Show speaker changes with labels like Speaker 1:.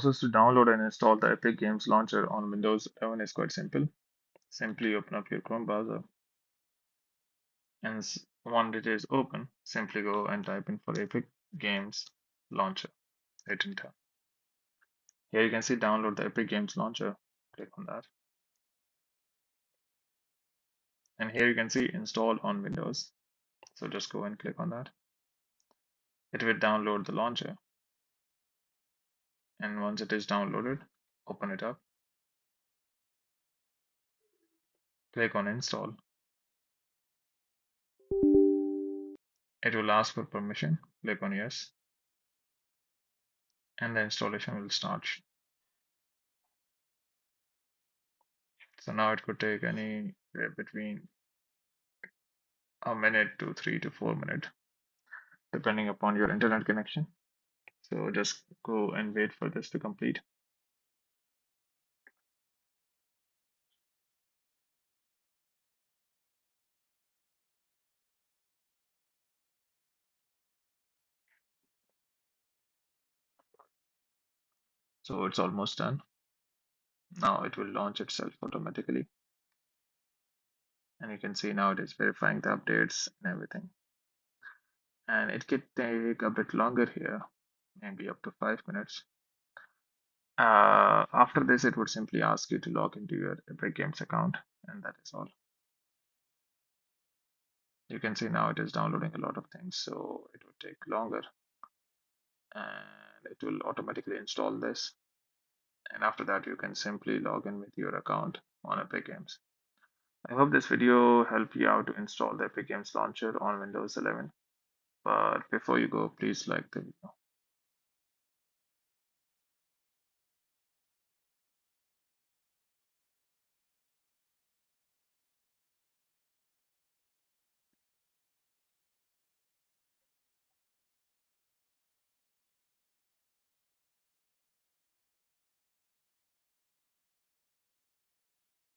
Speaker 1: Process to download and install the Epic Games Launcher on Windows 11 is quite simple. Simply open up your Chrome browser, and once it is open, simply go and type in for Epic Games Launcher. Hit enter. Here you can see download the Epic Games Launcher. Click on that. And here you can see install on Windows. So just go and click on that. It will download the launcher. And once it is downloaded, open it up. Click on install. It will ask for permission. Click on yes. And the installation will start. So now it could take anywhere between a minute to 3 to 4 minutes, depending upon your internet connection. So just go and wait for this to complete. So it's almost done. Now it will launch itself automatically. And you can see now it is verifying the updates and everything. And it could take a bit longer here, maybe up to 5 minutes. After this, it would simply ask you to log into your Epic Games account, and that is all. You can see now it is downloading a lot of things, so it would take longer, and it will automatically install this. And after that, you can simply log in with your account on Epic Games. I hope this video helped you out to install the Epic Games Launcher on Windows 11. But before you go, please like the video.